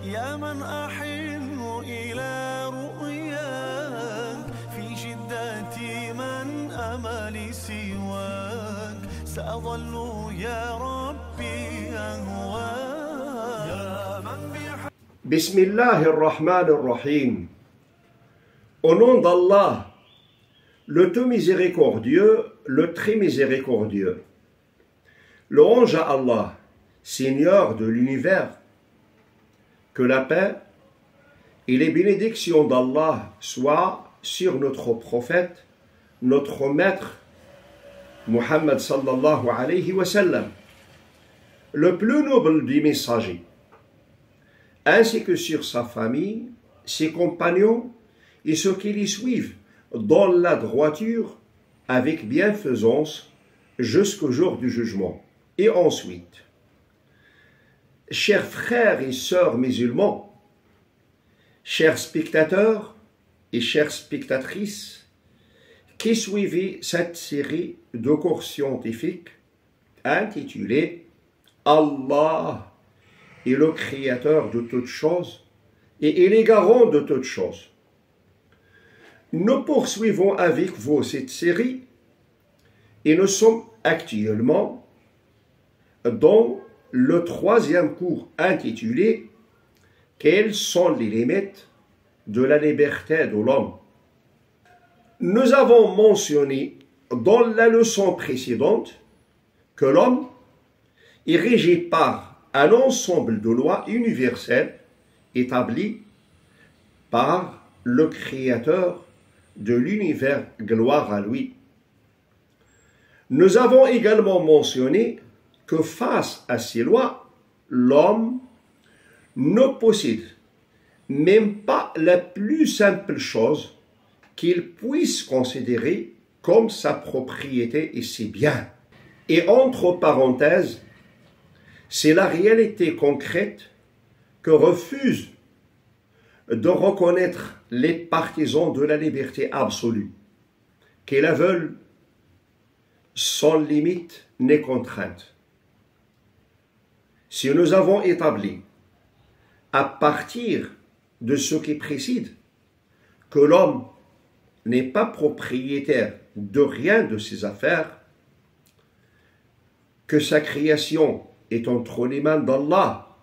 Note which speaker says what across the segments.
Speaker 1: يا من أحن إلى رؤياك في شدة من أمل سواك سأظل يا ربي أهواك يا من
Speaker 2: Bismillahirrahmanirrahim. Au nom d'Allah, le tout miséricordieux, le très miséricordieux. Louange à Allah, Seigneur de l'univers. Que la paix et les bénédictions d'Allah soient sur notre prophète, notre maître, Muhammad sallallahu alayhi wa sallam, le plus noble des messagers, ainsi que sur sa famille, ses compagnons et ceux qui les suivent dans la droiture avec bienfaisance jusqu'au jour du jugement. Et ensuite, chers frères et sœurs musulmans, chers spectateurs et chères spectatrices qui suivez cette série de cours scientifiques intitulée « Allah est le créateur de toutes choses et il est garant de toutes choses ». Nous poursuivons avec vous cette série et nous sommes actuellement dans le troisième cours intitulé « Quelles sont les limites de la liberté de l'homme ?» Nous avons mentionné dans la leçon précédente que l'homme est régi par un ensemble de lois universelles établies par le Créateur de l'univers, gloire à lui. Nous avons également mentionné que face à ces lois, l'homme ne possède même pas la plus simple chose qu'il puisse considérer comme sa propriété et ses biens. Et entre parenthèses, c'est la réalité concrète que refusent de reconnaître les partisans de la liberté absolue, qui la veulent sans limite ni contrainte. Si nous avons établi, à partir de ce qui précède, que l'homme n'est pas propriétaire de rien de ses affaires, que sa création est entre les mains d'Allah,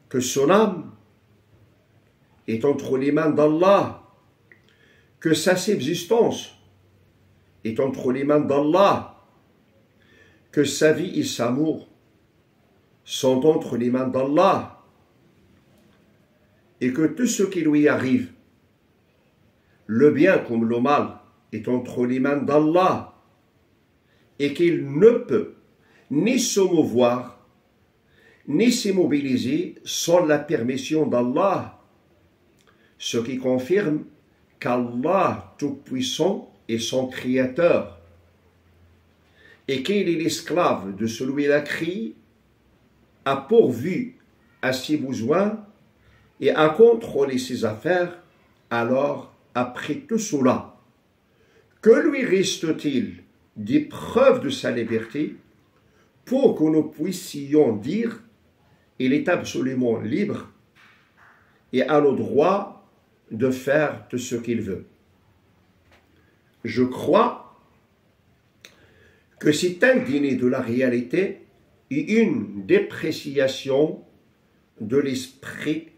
Speaker 2: que son âme est entre les mains d'Allah, que sa subsistance est entre les mains d'Allah, que sa vie et sa mort sont entre les mains d'Allah, et que tout ce qui lui arrive, le bien comme le mal, est entre les mains d'Allah, et qu'il ne peut ni se mouvoir, ni s'immobiliser sans la permission d'Allah, ce qui confirme qu'Allah Tout-Puissant est son Créateur, et qu'il est l'esclave de celui qui l'a créé, a pourvu à ses besoins et a contrôlé ses affaires. Alors, après tout cela, que lui reste-t-il des preuves de sa liberté pour que nous puissions dire il est absolument libre et a le droit de faire tout ce qu'il veut? Je crois que c'est indigné de la réalité et une dépréciation de l'esprit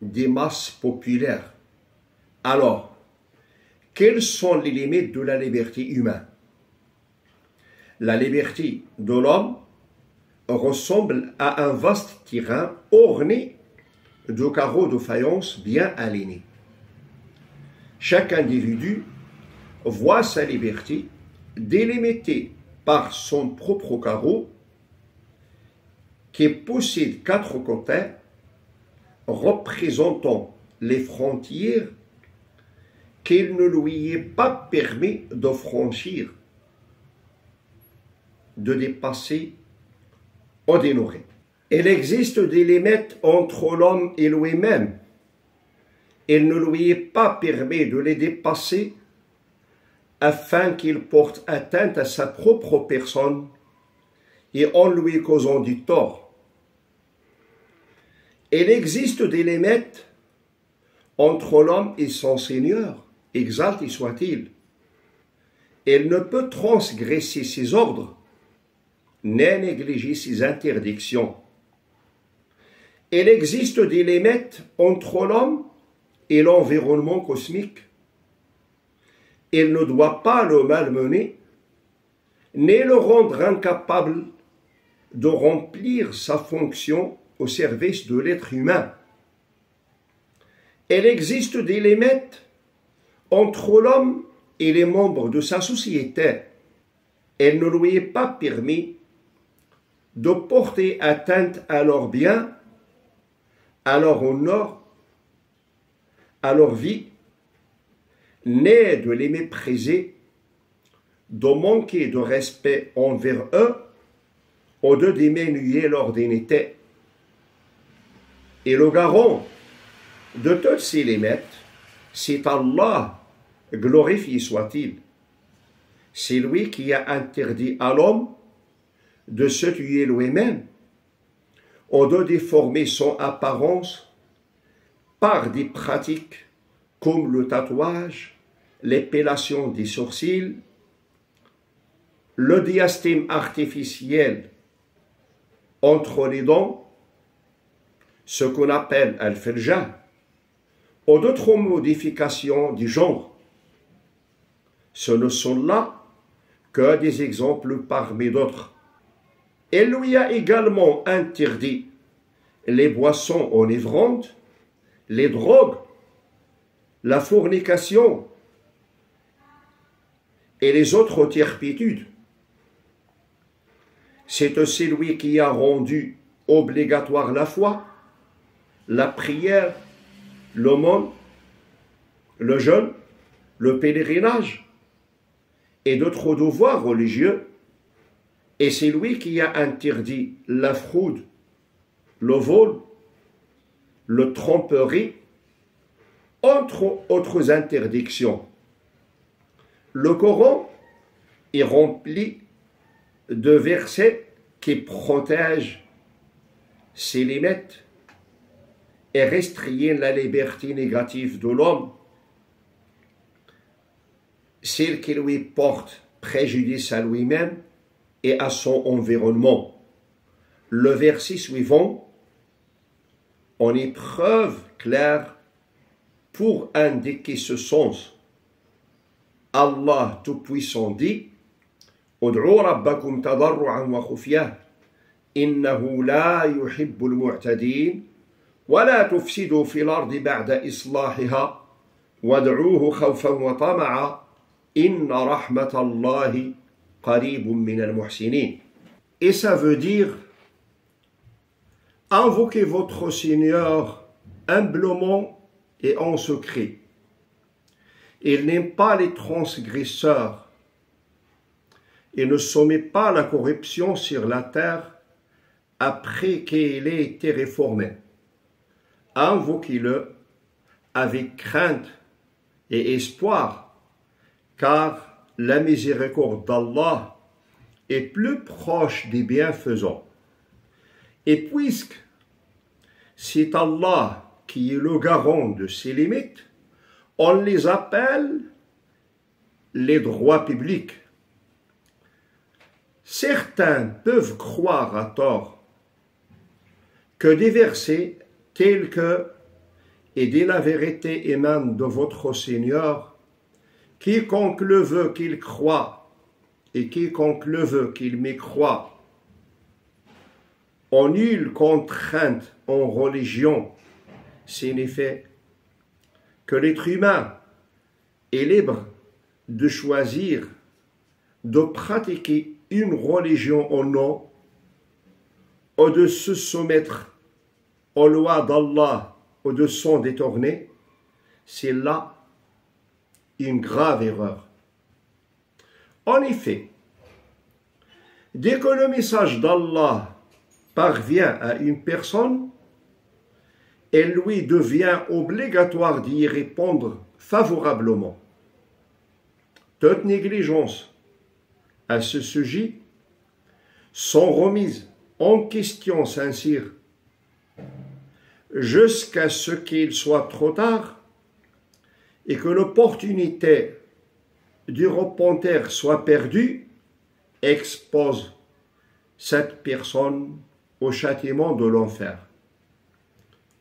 Speaker 2: des masses populaires. Alors, quelles sont les limites de la liberté humaine? La liberté de l'homme ressemble à un vaste terrain orné de carreaux de faïence bien alignés. Chaque individu voit sa liberté délimitée par son propre carreau qui possède 4 côtés représentant les frontières qu'il ne lui est pas permis de franchir, de dépasser ou d'ignorer. Il existe des limites entre l'homme et lui-même. Il ne lui est pas permis de les dépasser afin qu'il porte atteinte à sa propre personne et en lui causant du tort. Il existe des limites entre l'homme et son Seigneur, exalté soit-il. Il ne peut transgresser ses ordres, ni négliger ses interdictions. Il existe des limites entre l'homme et l'environnement cosmique. Il ne doit pas le malmener, ni le rendre incapable de remplir sa fonction au service de l'être humain. Il existe des limites entre l'homme et les membres de sa société. Il ne lui est pas permis de porter atteinte à leurs biens, à leur honneur, à leur vie, ni de les mépriser, de manquer de respect envers eux ou de diminuer leur dignité. Et le garant de toutes ces limites, c'est Allah, glorifié soit-il. C'est lui qui a interdit à l'homme de se tuer lui-même ou de déformer son apparence par des pratiques comme le tatouage, l'épilation des sourcils, le diastème artificiel entre les dents, ce qu'on appelle al-filja, ou d'autres modifications du genre. Ce ne sont là que des exemples parmi d'autres. Il lui a également interdit les boissons enivrantes, les drogues, la fornication et les autres turpitudes. C'est aussi lui qui a rendu obligatoire la foi, la prière, l'aumône, le jeûne, le pèlerinage et d'autres devoirs religieux. Et c'est lui qui a interdit la fraude, le vol, le tromperie, entre autres interdictions. Le Coran est rempli de versets qui protègent ses limites et restreignent la liberté négative de l'homme, celle qui lui porte préjudice à lui-même et à son environnement. Le verset suivant en est preuve claire pour indiquer ce sens. Allah Tout-Puissant dit: Ud'u rabbakum tadarru'an wa khufyah, innahu la yuhibbul mu'tadin, wa la tufsidu fil ardi ba'da islahiha, wad'uhu khawfan wa tama'a, inna rahmatallahi qaribun minal muhsinin. Et ça veut dire: invoquez votre Seigneur humblement et en secret. Il n'aime pas les transgresseurs et ne sommet pas la corruption sur la terre après qu'elle ait été réformée. Invoquez-le avec crainte et espoir, car la miséricorde d'Allah est plus proche des bienfaisants. Et puisque c'est Allah qui est le garant de ces limites, on les appelle les droits publics. Certains peuvent croire à tort que des versets tels que « Et dit la vérité émane de votre Seigneur, quiconque le veut qu'il croie, et quiconque le veut qu'il mécroie. En nulle contrainte en religion, signifie que l'être humain est libre de choisir de pratiquer une religion ou non, ou de se soumettre aux lois d'Allah ou de s'en détourner. C'est là une grave erreur. En effet, dès que le message d'Allah parvient à une personne, il lui devient obligatoire d'y répondre favorablement. Toute négligence à ce sujet sont remises en question sincère. jusqu'à ce qu'il soit trop tard et que l'opportunité du repentir soit perdue, expose cette personne au châtiment de l'enfer.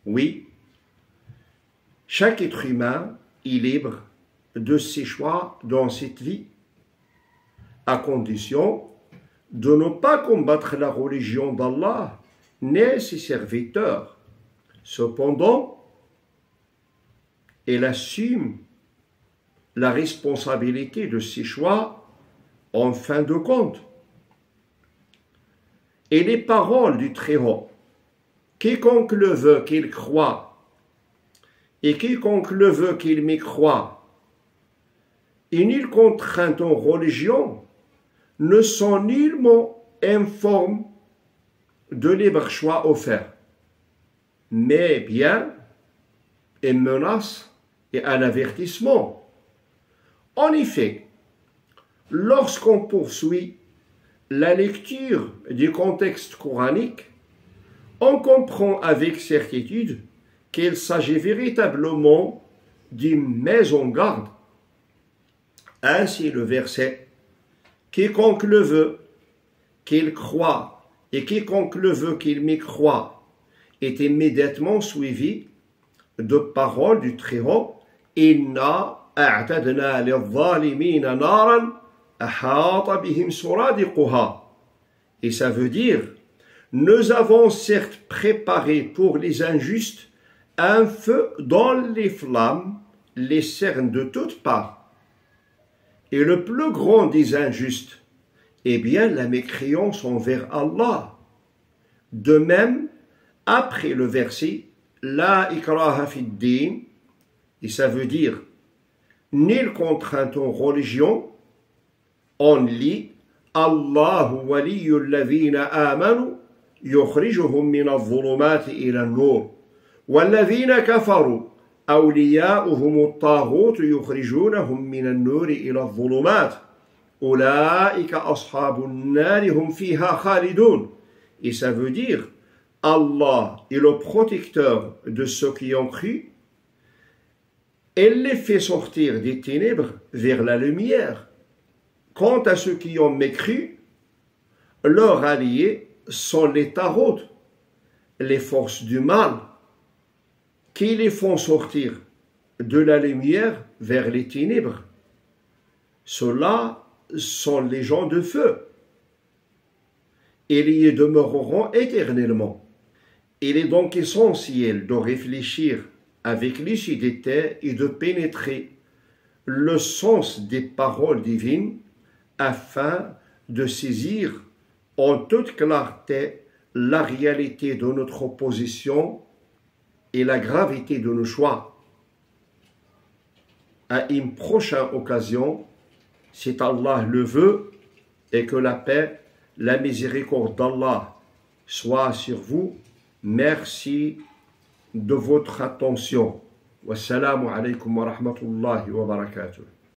Speaker 2: Oui, chaque être humain est libre de ses choix dans cette vie, à condition de ne pas combattre la religion d'Allah ni ses serviteurs. Cependant, il assume la responsabilité de ses choix en fin de compte. Et les paroles du Très-Haut, quiconque le veut qu'il croie, et quiconque le veut qu'il m'y croie, et nulle contrainte en religion, ne sont nullement informes de libre choix offert, mais bien une menace et un avertissement. En effet, lorsqu'on poursuit la lecture du contexte coranique, on comprend avec certitude qu'il s'agit véritablement d'une mise en garde. Ainsi le verset « Quiconque le veut, qu'il croit, et quiconque le veut, qu'il m'y croit » est immédiatement suivi de paroles du Très-Haut « Inna a'tadna lil-zalimina naran ahata bihim suradiquha » et ça veut dire « Nous avons certes préparé pour les injustes un feu dont les flammes les cernent de toutes parts. Et le plus grand des injustes est bien la mécréance envers Allah. » De même, après le verset « La ikraha fid din » et ça veut dire « Nulle contrainte en religion », on lit « Allahu waliyul ladhina amanu yukhrijuhum min adh-dhulumati ila an-nur walladhina kafaru أولياؤهم الطاغوت يخرجونهم من النور إلى الظلمات أولئك أصحاب النار هم فيها خالدون. Et ça veut dire Allah est le protecteur de ceux qui ont cru. Il les fait sortir des ténèbres vers la lumière. Quant à ceux qui ont mécru, leurs alliés sont les tarots, les forces du mal, qui les font sortir de la lumière vers les ténèbres. Ceux-là sont les gens de feu. Ils y demeureront éternellement. Il est donc essentiel de réfléchir avec lucidité et de pénétrer le sens des paroles divines afin de saisir en toute clarté la réalité de notre position et la gravité de nos choix. À une prochaine occasion, si Allah le veut, et que la paix, la miséricorde d'Allah soit sur vous. Merci de votre attention. Wassalamu alaikum wa rahmatullahi wa barakatuh.